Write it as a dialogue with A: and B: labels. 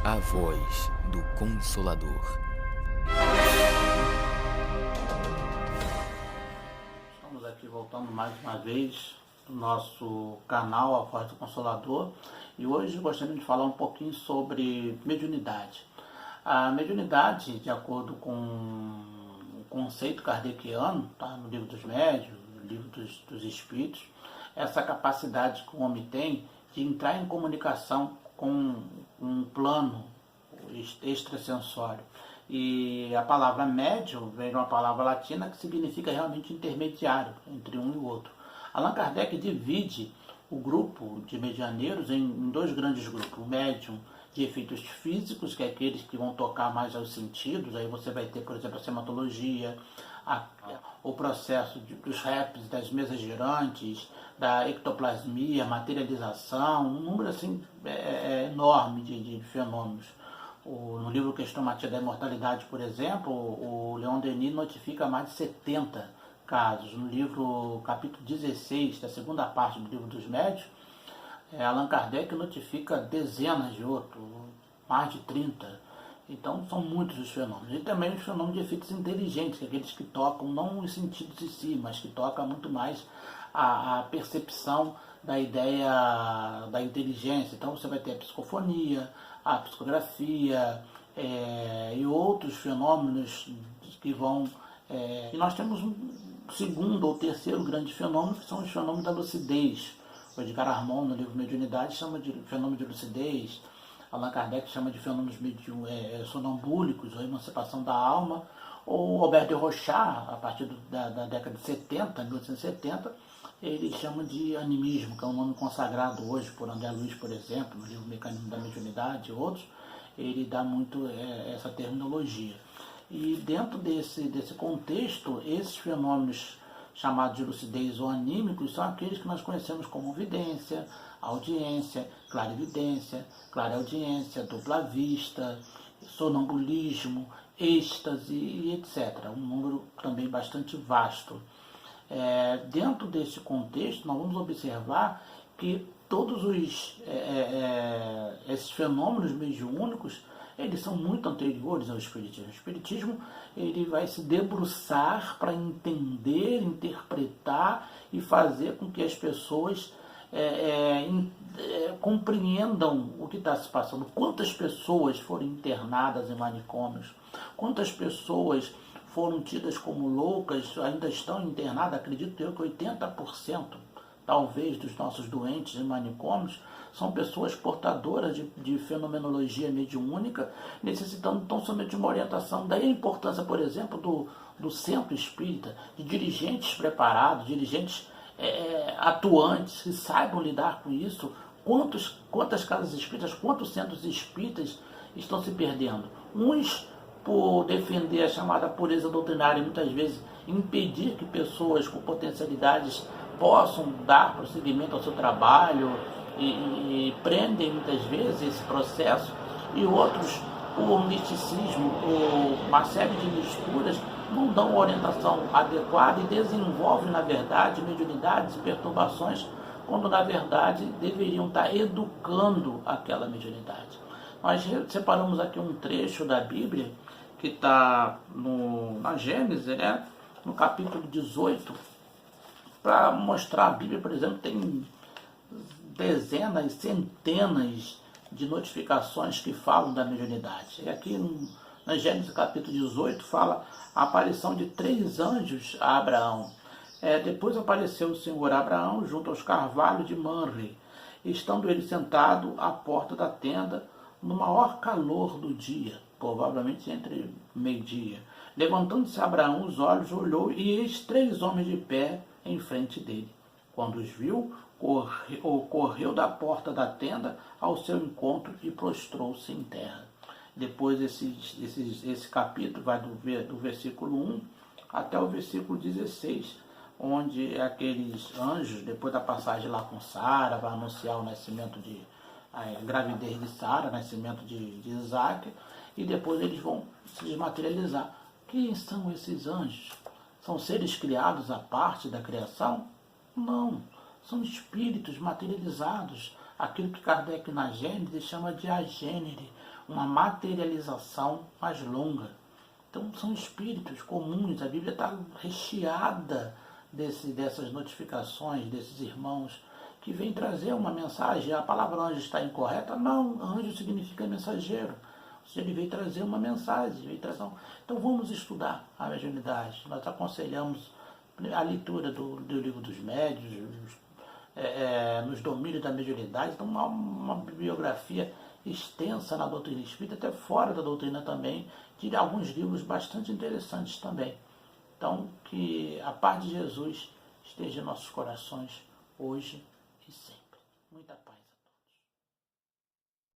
A: A voz do Consolador.
B: Estamos aqui voltando mais uma vez no nosso canal A Voz do Consolador, e hoje gostaríamos de falar um pouquinho sobre mediunidade. A mediunidade, de acordo com o conceito kardeciano, tá no Livro dos Médiuns, no Livro dos Espíritos, essa capacidade que o homem tem de entrar em comunicação com um plano extrasensório. E a palavra médium vem de uma palavra latina que significa realmente intermediário entre um e o outro. Allan Kardec divide o grupo de medianeiros em dois grandes grupos: o médium de efeitos físicos, que é aqueles que vão tocar mais aos sentidos. Aí você vai ter, por exemplo, a sematologia, o processo dos REPs, das mesas girantes, da ectoplasmia, materialização, um número assim enorme de fenômenos. No livro Questomatia da Imortalidade, por exemplo, o Leon Denis notifica mais de 70 casos. No livro capítulo 16, da segunda parte do Livro dos Médiuns, Allan Kardec notifica dezenas de outros, mais de 30. Então são muitos os fenômenos. E também os fenômenos de efeitos inteligentes, aqueles que tocam não os sentidos em si, mas que tocam muito mais a percepção da ideia da inteligência. Então você vai ter a psicofonia, a psicografia e outros fenômenos que vão... E nós temos um segundo ou terceiro grande fenômeno, que são os fenômenos da lucidez. O Edgar Armand, no livro Mediunidade, chama de fenômeno de lucidez. Allan Kardec chama de fenômenos sonambúlicos, ou emancipação da alma. Ou Albert de Rochat, a partir da década de 70, 1870, ele chama de animismo, que é um nome consagrado hoje por André Luiz, por exemplo, no livro Mecanismo da Mediunidade e outros. Ele dá muito essa terminologia. E dentro desse contexto, esses fenômenos chamados de lucidez ou anímicos são aqueles que nós conhecemos como vidência, audiência, clarividência, clareaudiência, dupla vista, sonambulismo, êxtase e etc. Um número também bastante vasto. Dentro desse contexto, nós vamos observar que todos esses fenômenos mediúnicos, eles são muito anteriores ao Espiritismo. O Espiritismo ele vai se debruçar para entender, interpretar e fazer com que as pessoas compreendam o que está se passando. Quantas pessoas foram internadas em manicômios, quantas pessoas foram tidas como loucas, ainda estão internadas. Acredito eu que 80% talvez dos nossos doentes em manicômios são pessoas portadoras de fenomenologia mediúnica, necessitando tão somente de uma orientação. Daí a importância, por exemplo, do centro espírita, de dirigentes preparados, dirigentes atuantes, que saibam lidar com isso. Quantas casas espíritas, quantos centros espíritas estão se perdendo? Uns por defender a chamada pureza doutrinária e muitas vezes impedir que pessoas com potencialidades possam dar prosseguimento ao seu trabalho e prendem muitas vezes esse processo, e outros por misticismo ou uma série de misturas não dão orientação adequada e desenvolvem, na verdade, mediunidades e perturbações, quando na verdade deveriam estar educando aquela mediunidade. Nós separamos aqui um trecho da Bíblia que está na Gênesis, no capítulo 18, para mostrar. A Bíblia, por exemplo, tem dezenas, centenas de notificações que falam da mediunidade. E aqui na Gênesis capítulo 18 fala a aparição de 3 anjos a Abraão. Depois apareceu o Senhor a Abraão junto aos carvalhos de Manre, estando ele sentado à porta da tenda no maior calor do dia, provavelmente entre meio-dia. Levantando-se Abraão os olhos, olhou, e eis 3 homens de pé em frente dele. Quando os viu, correu da porta da tenda ao seu encontro e prostrou-se em terra. Depois esse capítulo vai do versículo 1 até o versículo 16, onde aqueles anjos, depois da passagem lá com Sara, vai anunciar o nascimento a gravidez de Sara, nascimento de Isaac, e depois eles vão se desmaterializar. Quem são esses anjos? São seres criados à parte da criação? Não, são espíritos materializados, aquilo que Kardec na Gênese chama de agênere, uma materialização mais longa. Então são espíritos comuns, a Bíblia está recheada dessas notificações, desses irmãos que vêm trazer uma mensagem. A palavra anjo está incorreta? Não, anjo significa mensageiro. Ele veio trazer uma mensagem. Então vamos estudar a mediunidade. Nós aconselhamos a leitura do livro dos médios, nos domínios da mediunidade. Então uma bibliografia extensa na doutrina espírita, até fora da doutrina também, de alguns livros bastante interessantes também. Então, que a paz de Jesus esteja em nossos corações, hoje e sempre. Muita paz.